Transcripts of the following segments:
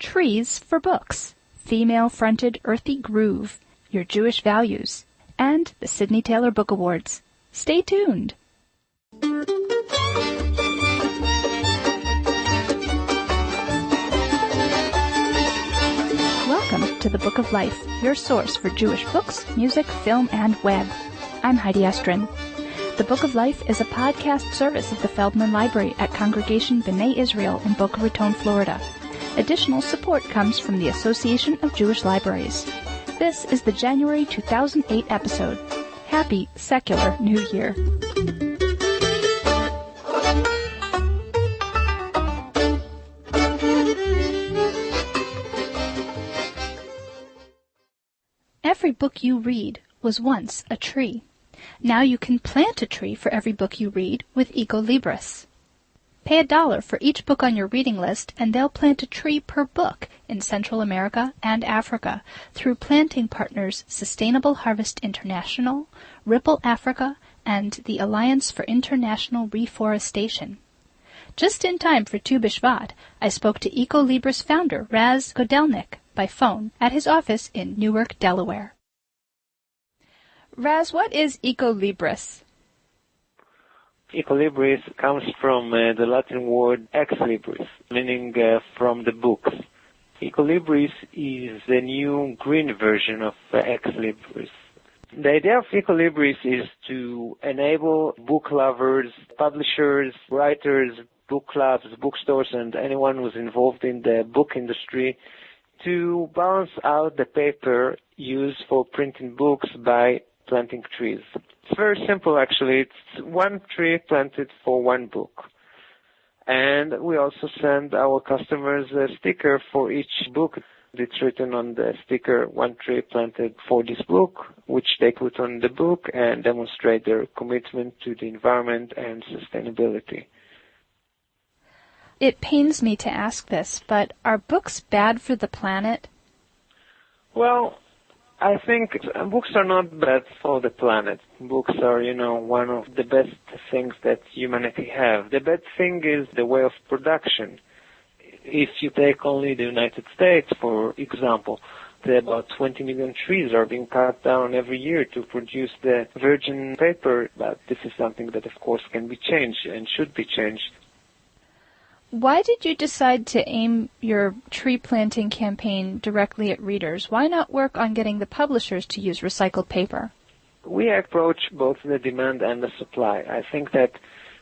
Trees for Books, Female-Fronted Earthy Groove, Your Jewish Values, and the Sidney Taylor Book Awards. Stay tuned. Welcome to the Book of Life, your source for Jewish books, music, film, and web. I'm Heidi Estrin. The Book of Life is a podcast service of the Feldman Library at Congregation B'nai Israel in Boca Raton, Florida. Additional support comes from the Association of Jewish Libraries. This is the January 2008 episode. Happy Secular New Year. Every book you read was once a tree. Now you can plant a tree for every book you read with Ecolibris. Pay $1 for each book on your reading list, and they'll plant a tree per book in Central America and Africa through planting partners Sustainable Harvest International, Ripple Africa, and the Alliance for International Reforestation. Just in time for Tu B'Shvat, I spoke to Ecolibris founder Raz Godelnik by phone at his office in Newark, Delaware. Raz, what is Ecolibris? Ecolibris comes from the Latin word ex libris, meaning from the books. Ecolibris is the new green version of ex libris. The idea of Ecolibris is to enable book lovers, publishers, writers, book clubs, bookstores, and anyone who's involved in the book industry to balance out the paper used for printing books by planting trees. It's very simple, actually. It's one tree planted for one book. And we also send our customers a sticker for each book. It's written on the sticker, one tree planted for this book, which they put on the book and demonstrate their commitment to the environment and sustainability. It pains me to ask this, but are books bad for the planet? Well, I think books are not bad for the planet. Books are, one of the best things that humanity have. The bad thing is the way of production. If you take only the United States, for example, about 20 million trees are being cut down every year to produce the virgin paper. But this is something that, of course, can be changed and should be changed. Why did you decide to aim your tree planting campaign directly at readers? Why not work on getting the publishers to use recycled paper? We approach both the demand and the supply. I think that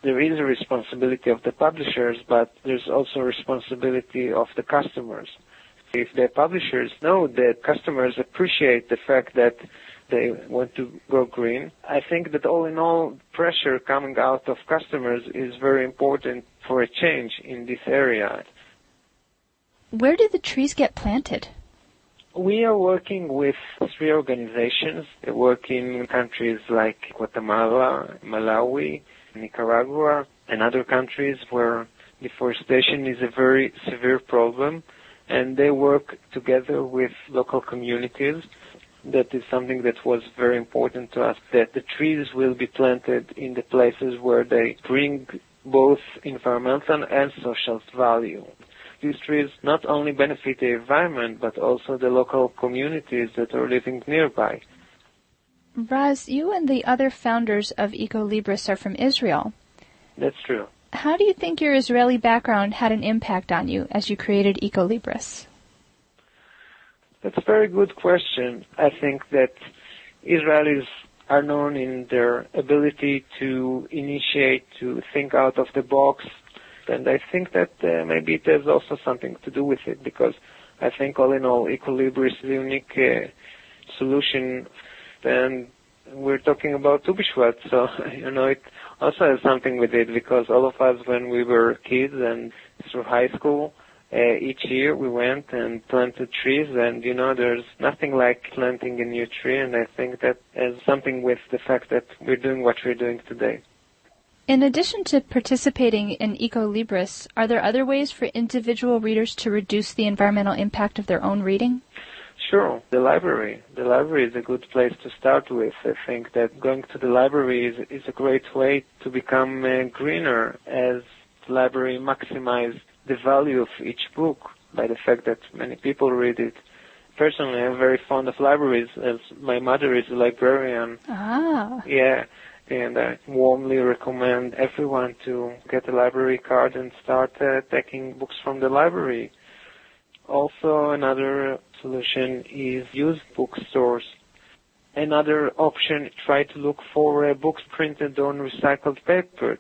there is a responsibility of the publishers, but there's also a responsibility of the customers. If the publishers know that customers appreciate the fact that they want to go green, I think that all in all, pressure coming out of customers is very important for a change in this area. Where do the trees get planted? We are working with 3 organizations. They work in countries like Guatemala, Malawi, Nicaragua, and other countries where deforestation is a very severe problem, and they work together with local communities. That is something that was very important to us, that the trees will be planted in the places where they bring both environmental and social value. These trees not only benefit the environment, but also the local communities that are living nearby. Raz, you and the other founders of Ecolibris are from Israel. That's true. How do you think your Israeli background had an impact on you as you created Ecolibris? That's a very good question. I think that Israelis are known in their ability to initiate, to think out of the box, and I think that maybe it has also something to do with it, because I think all in all, Ecolibris is a unique solution, and we're talking about Tu B'Shvat, so, it also has something with it, because all of us, when we were kids and through high school, each year we went and planted trees, and there's nothing like planting a new tree, and I think that has something with the fact that we're doing what we're doing today. In addition to participating in Ecolibris, are there other ways for individual readers to reduce the environmental impact of their own reading? Sure. The library. The library is a good place to start with. I think that going to the library is a great way to become greener, as the library maximizes the value of each book. by the fact that many people read it. Personally, I'm very fond of libraries, as my mother is a librarian. Ah. Yeah, and I warmly recommend everyone to get a library card and start taking books from the library. Also, another solution is used bookstores. Another option, try to look for books printed on recycled paper.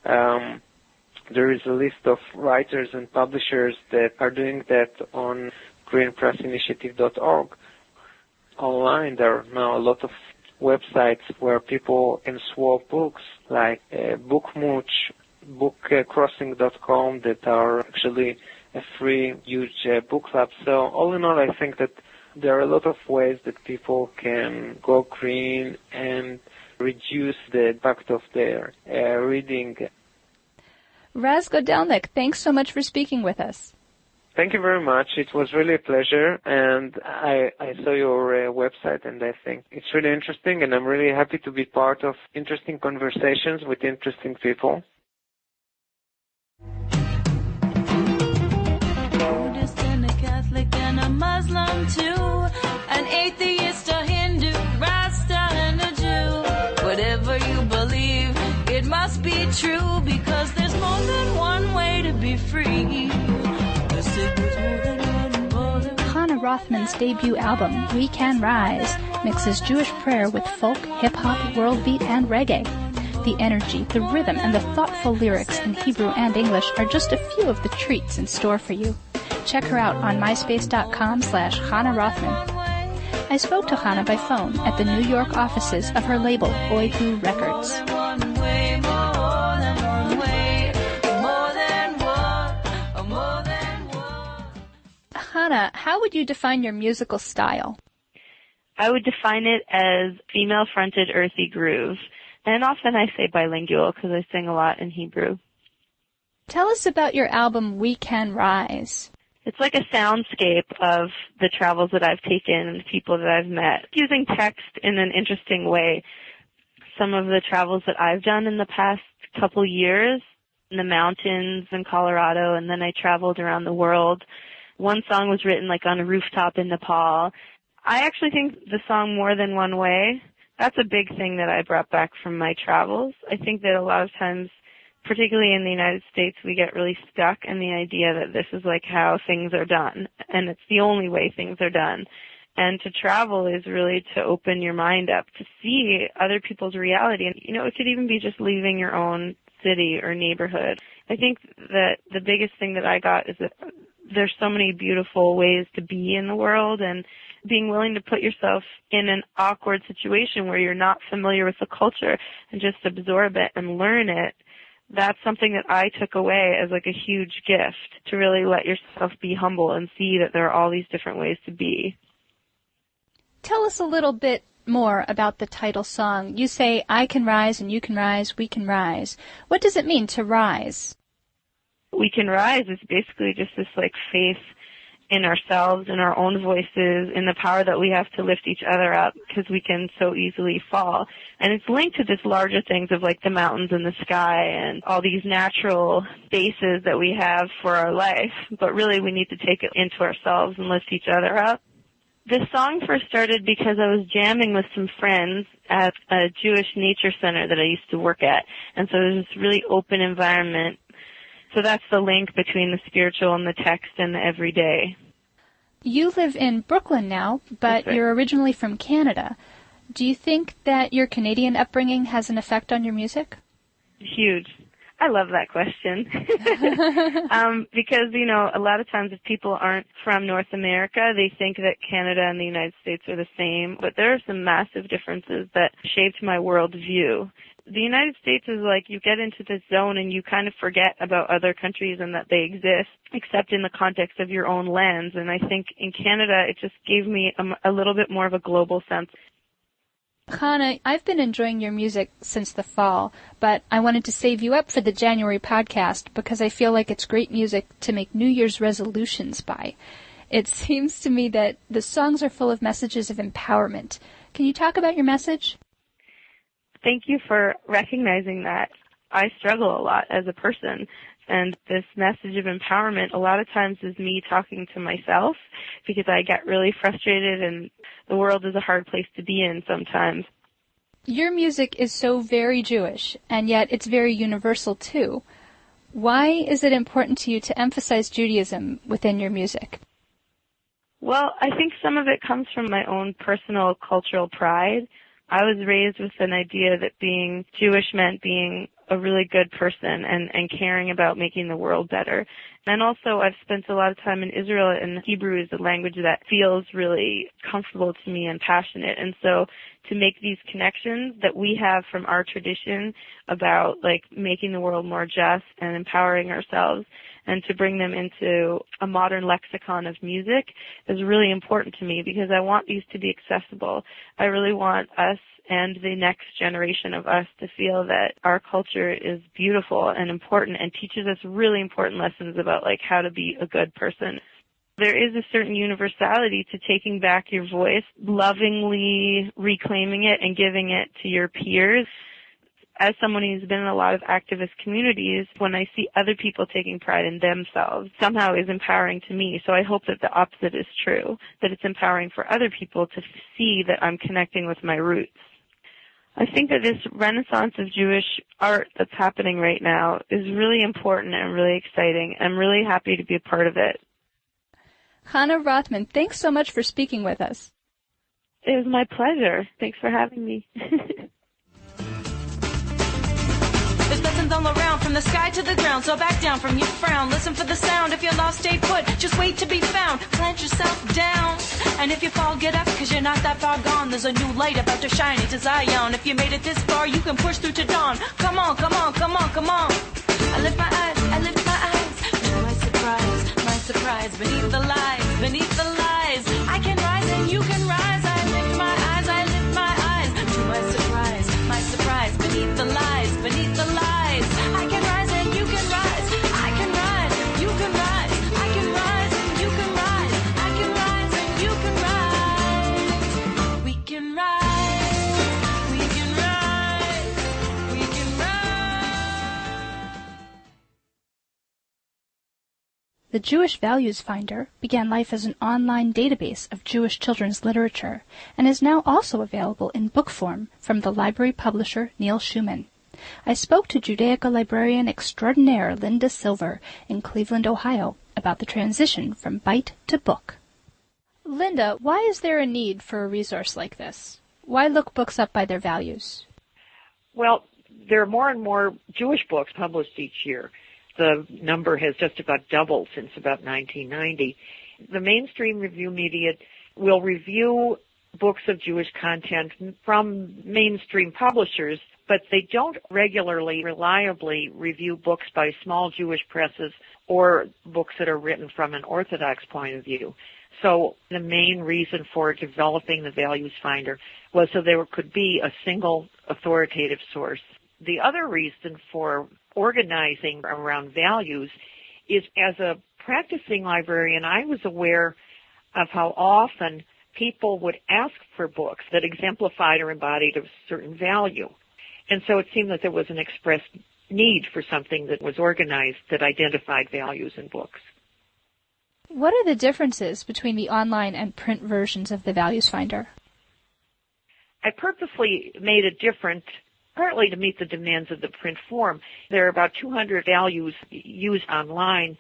There is a list of writers and publishers that are doing that on greenpressinitiative.org. Online, there are now a lot of websites where people can swap books, like Bookmooch, bookcrossing.com, that are actually a free, huge book club. So all in all, I think that there are a lot of ways that people can go green and reduce the impact of their reading. Raz Godelnik, thanks so much for speaking with us. Thank you very much. It was really a pleasure, and I saw your website, and I think it's really interesting, and I'm really happy to be part of interesting conversations with interesting people. Buddhist and a Catholic and a Muslim too, an atheist, a Hindu, Rasta and a Jew. Whatever you believe, it must be true, because there's more than one way to be free. Hannah Rothman's debut album, We Can Rise, mixes Jewish prayer with folk, hip-hop, world beat, and reggae. The energy, the rhythm, and the thoughtful lyrics in Hebrew and English are just a few of the treats in store for you. Check her out on myspace.com/Hannah Rothman. I spoke to Hannah by phone at the New York offices of her label, Oihu Records. Hannah, how would you define your musical style? I would define it as female-fronted earthy groove. And often I say bilingual because I sing a lot in Hebrew. Tell us about your album, We Can Rise. It's like a soundscape of the travels that I've taken and the people that I've met, using text in an interesting way. Some of the travels that I've done in the past couple years, in the mountains in Colorado, and then I traveled around the world. One song was written like on a rooftop in Nepal. I actually think the song More Than One Way, that's a big thing that I brought back from my travels. I think that a lot of times, particularly in the United States, we get really stuck in the idea that this is like how things are done, and it's the only way things are done. And to travel is really to open your mind up, to see other people's reality. And, you know, it could even be just leaving your own city or neighborhood. I think that the biggest thing that I got is that there's so many beautiful ways to be in the world, and being willing to put yourself in an awkward situation where you're not familiar with the culture and just absorb it and learn it. That's something that I took away as like a huge gift, to really let yourself be humble and see that there are all these different ways to be. Tell us a little bit more about the title song. You say, I can rise and you can rise, we can rise. What does it mean to rise? We Can Rise is basically just this like faith in ourselves, in our own voices, in the power that we have to lift each other up, because we can so easily fall. And it's linked to this larger things of like the mountains and the sky and all these natural bases that we have for our life. But really we need to take it into ourselves and lift each other up. This song first started because I was jamming with some friends at a Jewish nature center that I used to work at. And so there's this really open environment. So that's the link between the spiritual and the text and the everyday. You live in Brooklyn now, but right. You're originally from Canada. Do you think that your Canadian upbringing has an effect on your music? Huge. I love that question. Because, you know, a lot of times if people aren't from North America, they think that Canada and the United States are the same. But there are some massive differences that shaped my worldview. The United States is like you get into this zone and you kind of forget about other countries and that they exist, except in the context of your own lens. And I think in Canada, it just gave me a little bit more of a global sense. Hannah, I've been enjoying your music since the fall, but I wanted to save you up for the January podcast because I feel like it's great music to make New Year's resolutions by. It seems to me that the songs are full of messages of empowerment. Can you talk about your message? Thank you for recognizing that. I struggle a lot as a person, And this message of empowerment a lot of times is me talking to myself because I get really frustrated and the world is a hard place to be in sometimes. Your music is so very Jewish, and yet it's very universal too. Why is it important to you to emphasize Judaism within your music? Well, I think some of it comes from my own personal cultural pride. I was raised with an idea that being Jewish meant being a really good person and caring about making the world better. And also I've spent a lot of time in Israel, and Hebrew is a language that feels really comfortable to me and passionate. And so to make these connections that we have from our tradition about like making the world more just and empowering ourselves and to bring them into a modern lexicon of music is really important to me because I want these to be accessible. I really want us and the next generation of us to feel that our culture is beautiful and important and teaches us really important lessons about like how to be a good person. There is a certain universality to taking back your voice, lovingly reclaiming it and giving it to your peers. As someone who's been in a lot of activist communities, when I see other people taking pride in themselves, somehow is empowering to me. So I hope that the opposite is true, that it's empowering for other people to see that I'm connecting with my roots. I think that this renaissance of Jewish art that's happening right now is really important and really exciting. I'm really happy to be a part of it. Hannah Rothman, thanks so much for speaking with us. It was my pleasure. Thanks for having me. There's lessons all around, from the sky to the ground, so back down from your frown. Listen for the sound. If you're lost, stay put. Just wait to be found. Plant yourself down. And if you fall, get up, cause you're not that far gone. There's a new light about to shine into Zion. If you made it this far, you can push through to dawn. Come on, come on, come on, come on. I lift my eyes to my surprise, beneath the lies, I can rise and you can rise. I lift my eyes to my surprise, beneath the lies, I can rise and you can rise. I can rise, you can rise. I can rise and you can rise. I can rise and you can rise. We can rise. We can rise. We can rise. The Jewish Values Finder began life as an online database of Jewish children's literature and is now also available in book form from the library publisher Neil Schumann. I spoke to Judaica librarian extraordinaire Linda Silver in Cleveland, Ohio, about the transition from Byte to book. Linda, why is there a need for a resource like this? Why look books up by their values? Well, there are more and more Jewish books published each year. The number has just about doubled since about 1990. The mainstream review media will review books of Jewish content from mainstream publishers, but they don't regularly, reliably review books by small Jewish presses or books that are written from an Orthodox point of view. So the main reason for developing the Values Finder was so there could be a single authoritative source. The other reason for organizing around values is, as a practicing librarian, I was aware of how often people would ask for books that exemplified or embodied a certain value. And so it seemed that there was an expressed need for something that was organized that identified values in books. What are the differences between the online and print versions of the Values Finder? I purposely made it different, partly to meet the demands of the print form. There are about 200 values used online,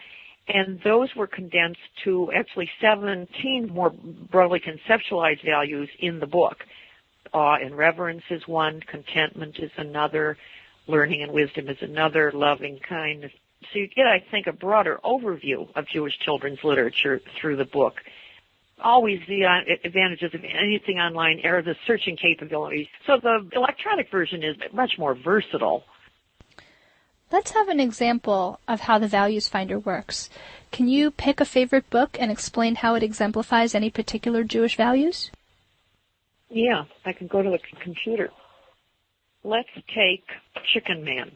and those were condensed to actually 17 more broadly conceptualized values in the book. Awe and reverence is one, contentment is another, learning and wisdom is another, loving kindness. So you get, I think, a broader overview of Jewish children's literature through the book. Always the advantages of anything online are the searching capabilities. So the electronic version is much more versatile. Let's have an example of how the Values Finder works. Can you pick a favorite book and explain how it exemplifies any particular Jewish values? Yeah, I can go to the computer. Let's take Chicken Man,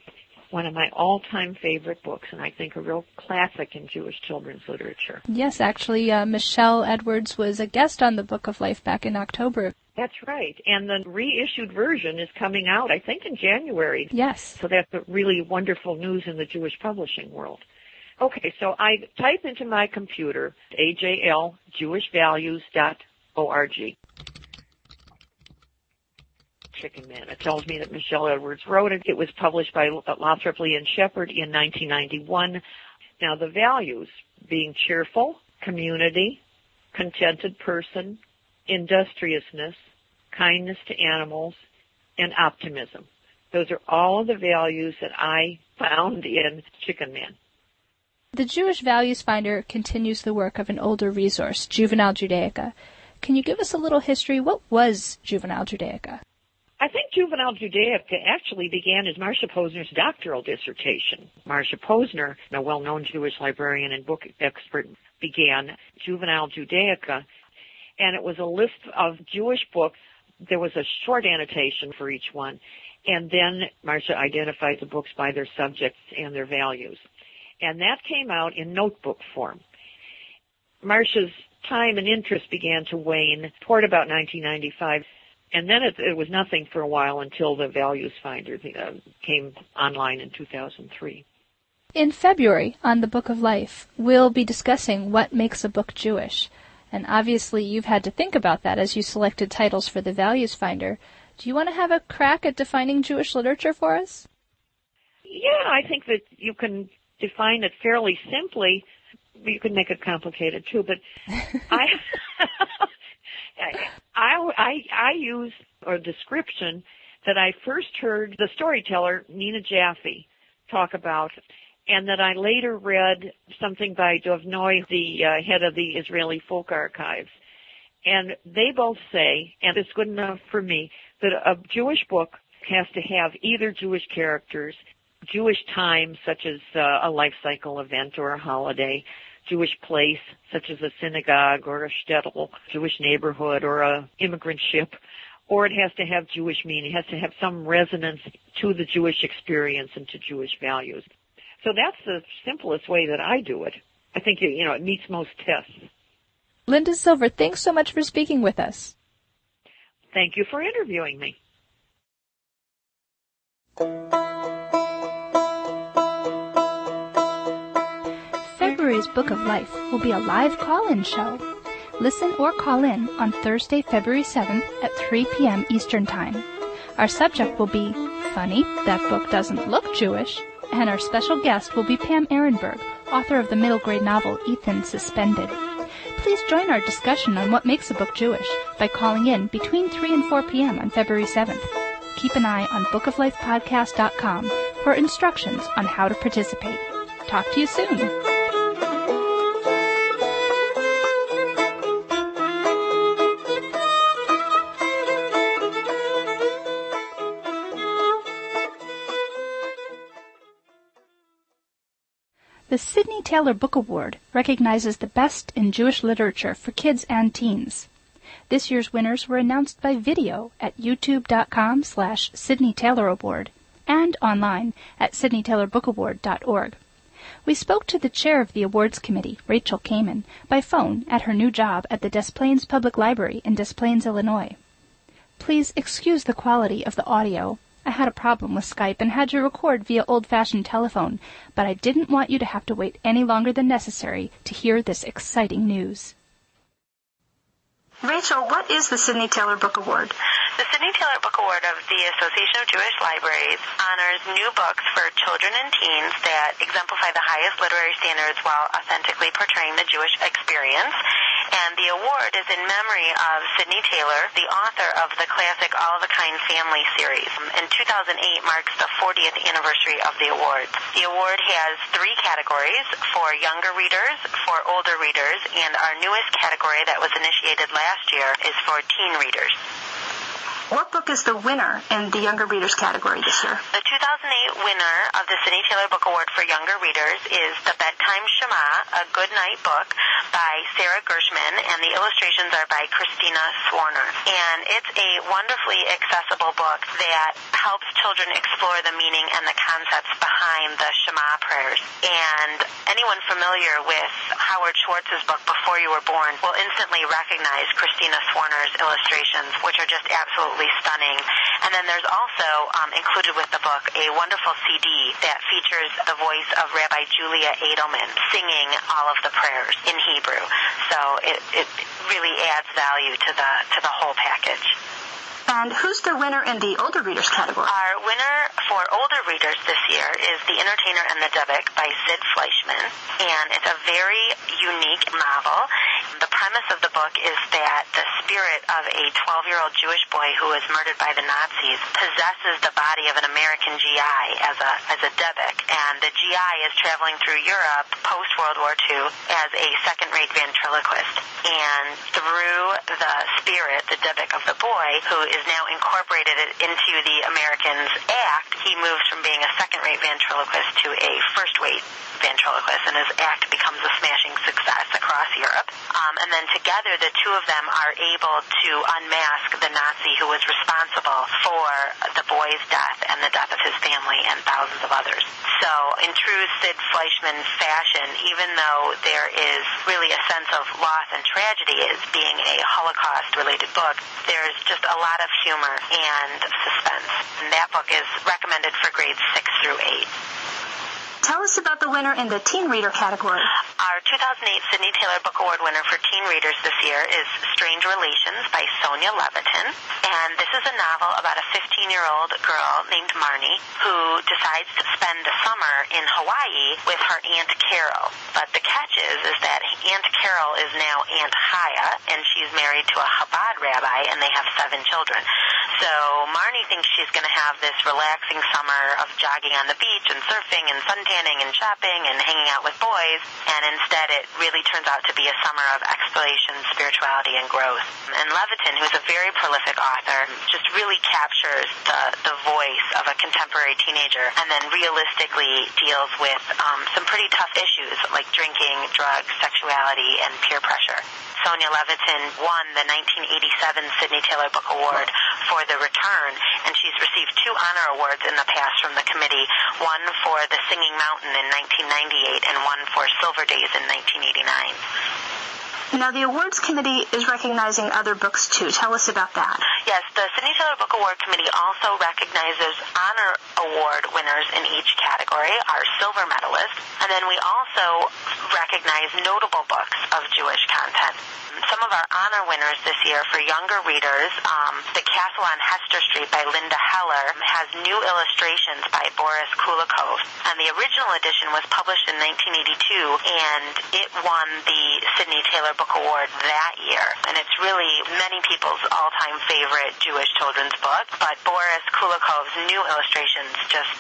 one of my all-time favorite books, and I think a real classic in Jewish children's literature. Yes, actually, Michelle Edwards was a guest on the Book of Life back in October. That's right. And the reissued version is coming out, I think, in January. Yes. So that's really wonderful news in the Jewish publishing world. Okay, so I type into my computer, ajljewishvalues.org. Chicken Man. It tells me that Michelle Edwards wrote it. It was published by Lothrop Lee and Shepard in 1991. Now, the values being cheerful, community, contented person, industriousness, kindness to animals, and optimism. Those are all of the values that I found in Chicken Man. The Jewish Values Finder continues the work of an older resource, Juvenile Judaica. Can you give us a little history? What was Juvenile Judaica? I think Juvenile Judaica actually began as Marcia Posner's doctoral dissertation. Marcia Posner, a well-known Jewish librarian and book expert, began Juvenile Judaica, and it was a list of Jewish books. There was a short annotation for each one, and then Marcia identified the books by their subjects and their values. And that came out in notebook form. Marcia's time and interest began to wane toward about 1995, and then it was nothing for a while until the Values Finder came online in 2003. In February, on the Book of Life, we'll be discussing what makes a book Jewish. And obviously you've had to think about that as you selected titles for the Values Finder. Do you want to have a crack at defining Jewish literature for us? Yeah, I think that you can define it fairly simply. You can make it complicated too, but I use a description that I first heard the storyteller Nina Jaffe talk about, and that I later read something by Dov Noy, the head of the Israeli Folk Archives. And they both say, and it's good enough for me, that a Jewish book has to have either Jewish characters, Jewish time, such as a life cycle event or a holiday, Jewish place, such as a synagogue or a shtetl, Jewish neighborhood or a immigrant ship, or it has to have Jewish meaning. It has to have some resonance to the Jewish experience and to Jewish values. So that's the simplest way that I do it. I think, it meets most tests. Linda Silver, thanks so much for speaking with us. Thank you for interviewing me. February's Book of Life will be a live call-in show. Listen or call in on Thursday, February 7th at 3 p.m. Eastern Time. Our subject will be Funny, That Book Doesn't Look Jewish, and our special guest will be Pam Ehrenberg, author of the middle grade novel Ethan Suspended. Please join our discussion on what makes a book Jewish by calling in between 3 and 4 p.m. on February 7th. Keep an eye on bookoflifepodcast.com for instructions on how to participate. Talk to you soon. The Sidney Taylor Book Award recognizes the best in Jewish literature for kids and teens. This year's winners were announced by video at youtube.com/Sidney Taylor Award and online at sydneytaylorbookaward.org. We spoke to the chair of the awards committee, Rachel Kamen, by phone at her new job at the Des Plaines Public Library in Des Plaines, Illinois. Please excuse the quality of the audio. I had a problem with Skype and had to record via old-fashioned telephone, but I didn't want you to have to wait any longer than necessary to hear this exciting news. Rachel, what is the Sidney Taylor Book Award? The Sidney Taylor Book Award of the Association of Jewish Libraries honors new books for children and teens that exemplify the highest literary standards while authentically portraying the Jewish experience. And the award is in memory of Sidney Taylor, the author of the classic All of a Kind Family series. And 2008 marks the 40th anniversary of the award. The award has 3 categories: for younger readers, for older readers, and our newest category that was initiated last year is for teen readers. What book is the winner in the younger readers category this year? The 2008 winner of the Sidney Taylor Book Award for Younger Readers is The Bedtime Shema, a Good Night Book by Sarah Gershman, and the illustrations are by Christina Swarner. And it's a wonderfully accessible book that helps children explore the meaning and the concepts behind the Shema prayers. And anyone familiar with Howard Schwartz's book, Before You Were Born, will instantly recognize Christina Swarner's illustrations, which are just absolutely stunning. And then there's also included with the book a wonderful CD that features the voice of Rabbi Julia Edelman singing all of the prayers in Hebrew. So it really adds value to the whole package. And who's the winner in the older readers category? Our winner for older readers this year is The Entertainer and the Dybbuk by Sid Fleischman, and it's a very unique novel. The premise of the book is that the spirit of a 12-year-old Jewish boy who was murdered by the Nazis possesses the body of an American GI as a Dybbuk, and the GI is traveling through Europe post-World War II as a second-rate ventriloquist. And through the spirit, the Dybbuk of the boy, who is now incorporated into the Americans' act, he moves from being a second-rate ventriloquist to a first-rate ventriloquist, and his act becomes a smashing success across Europe. And then together, the two of them are able to unmask the Nazi who was responsible for the boy's death and the death of his family and thousands of others. So in true Sid Fleischman fashion, even though there is really a sense of loss and tragedy as being a Holocaust-related book, there's just a lot of humor and suspense. And that book is recommended for grades 6 through 8. Tell us about the winner in the teen reader category. Our 2008 Sidney Taylor Book Award winner for teen readers this year is Strange Relations by Sonia Levitin. And this is a novel about a 15-year-old girl named Marnie who decides to spend the summer in Hawaii with her Aunt Carol. But the catch is that Aunt Carol is now Aunt Haya, and she's married to a Chabad rabbi, and they have 7 children. So Marnie thinks she's going to have this relaxing summer of jogging on the beach and surfing and suntanning and shopping and hanging out with boys, and instead it really turns out to be a summer of exploration, spirituality, and growth. And Levitin, who's a very prolific author, just really captures the voice of a contemporary teenager and then realistically deals with some pretty tough issues like drinking, drugs, sexuality, and peer pressure. Sonia Levitin won the 1987 Sidney Taylor Book Award for The Return, and she's received 2 honor awards in the past from the committee, one for The Singing Mountain in 1998 and one for Silver Days in 1989. Now, the awards committee is recognizing other books, too. Tell us about that. Yes, the Sidney Taylor Book Award Committee also recognizes honor award winners in each category, our silver medalists, and then we also recognize notable books of Jewish content. Some of our honor winners this year for younger readers, The Castle on Hester Street by Linda Heller has new illustrations by Boris Kulikov, and the original edition was published in 1982, and it won the Sidney Taylor Book Award that year. And it's really many people's all-time favorite Jewish children's book, but Boris Kulikov's new illustrations just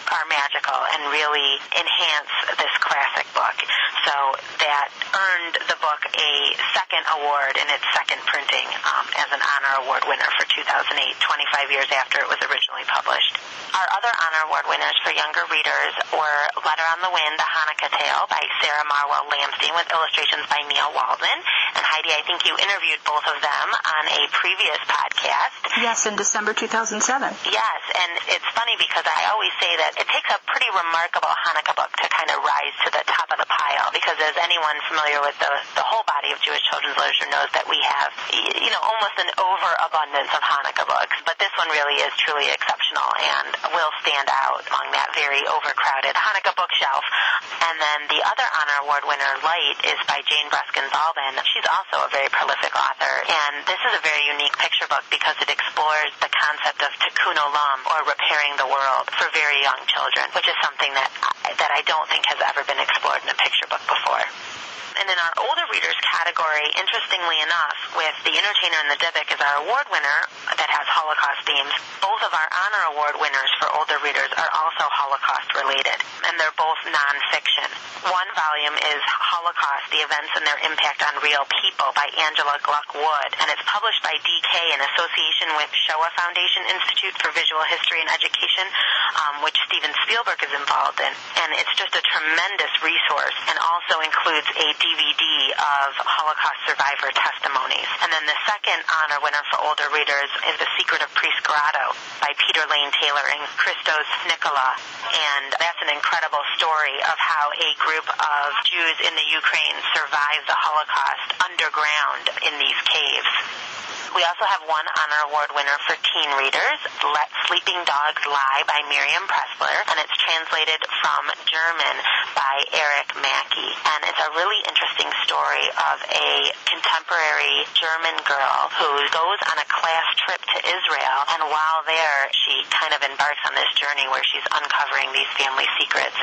are magical and really enhance this classic book. So that earned the book a second award in its second printing as an honor award winner for 2008, 25 years after it was originally published. Our other honor award winners for younger readers were Letter on the Wind, A Hanukkah Tale by Sarah Marwell Lamstein with illustrations by Neil Waldman. And Heidi, I think you interviewed both of them on a previous podcast. Yes, in December 2007. Yes, and it's funny because I always say that it takes a pretty remarkable Hanukkah book to kind of rise to the top of the pile, because as anyone familiar with the whole body of Jewish children's literature knows that we have, almost an overabundance of Hanukkah books, but this one really is truly exceptional and will stand out among that very overcrowded Hanukkah bookshelf. And then the other honor award winner, Light, is by Jane Breskin-Zalben. She's also a very prolific author, and this is a very unique picture book because it explores the concept of tikkun olam, or repairing the world, for very young children, which is something that I don't think has ever been explored in a picture book before. And in our older readers category, interestingly enough, with The Entertainer and the Dybbuk as our award winner that has Holocaust themes, both of our honor award winners for older readers are also Holocaust related, and they're both nonfiction. One volume is Holocaust, The Events and Their Impact on Real People by Angela Gluck Wood, and it's published by DK in association with Shoah Foundation Institute for Visual History and Education, which Steven Spielberg is involved in. And it's just a tremendous resource, and also includes a DVD of Holocaust survivor testimonies. And then the second honor winner for older readers is The Secret of Priest Grotto by Peter Lane Taylor and Christos Nicola. And that's an incredible story of how a group of Jews in the Ukraine survived the Holocaust underground in these caves. We also have one honor award winner for teen readers, Let Sleeping Dogs Lie by Miriam Pressler, and it's translated from German by Eric Mackey. And it's a really interesting story of a contemporary German girl who goes on a class trip to Israel, and while there, she kind of embarks on this journey where she's uncovering these family secrets.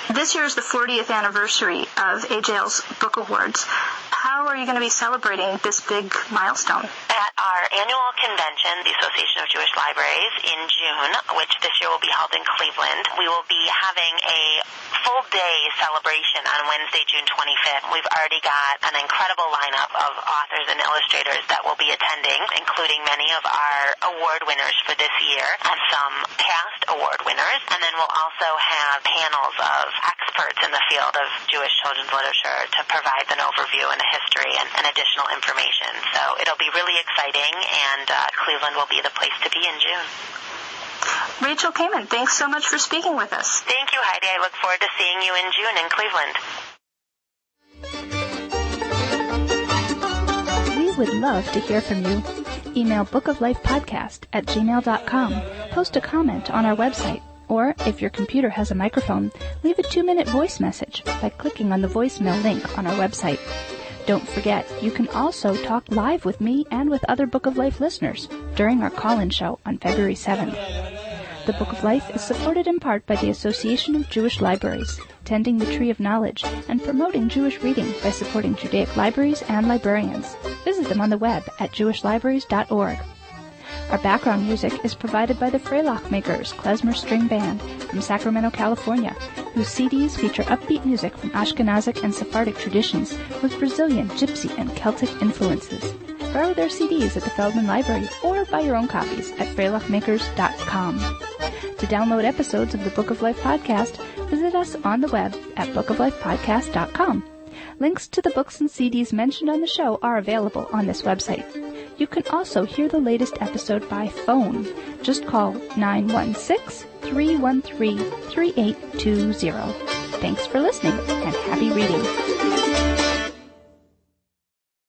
This year is the 40th anniversary of AJL's Book Awards. How are you going to be celebrating this big milestone? At our annual convention, the Association of Jewish Libraries, in June, which this year will be held in Cleveland, we will be having a full-day celebration on Wednesday, June 25th. We've already got an incredible lineup of authors and illustrators that will be attending, including many of our award winners for this year and some past award winners. And then we'll also have panels of experts in the field of Jewish children's literature to provide an overview and a history and additional information. So it'll be really exciting, and Cleveland will be the place to be in June. Rachel Kamen, thanks so much for speaking with us. Thank you, Heidi. I look forward to seeing you in June in Cleveland. We would love to hear from you. Email bookoflifepodcast@gmail.com. Post a comment on our website. Or, if your computer has a microphone, leave a 2-minute voice message by clicking on the voicemail link on our website. Don't forget, you can also talk live with me and with other Book of Life listeners during our call-in show on February 7th. The Book of Life is supported in part by the Association of Jewish Libraries, tending the Tree of Knowledge, and promoting Jewish reading by supporting Judaic libraries and librarians. Visit them on the web at jewishlibraries.org. Our background music is provided by the Freilich Makers Klezmer String Band from Sacramento, California, whose CDs feature upbeat music from Ashkenazic and Sephardic traditions with Brazilian, Gypsy, and Celtic influences. Borrow their CDs at the Feldman Library or buy your own copies at freilichmakers.com. To download episodes of the Book of Life podcast, visit us on the web at bookoflifepodcast.com. Links to the books and CDs mentioned on the show are available on this website. You can also hear the latest episode by phone. Just call 916-313-3820. Thanks for listening, and happy reading.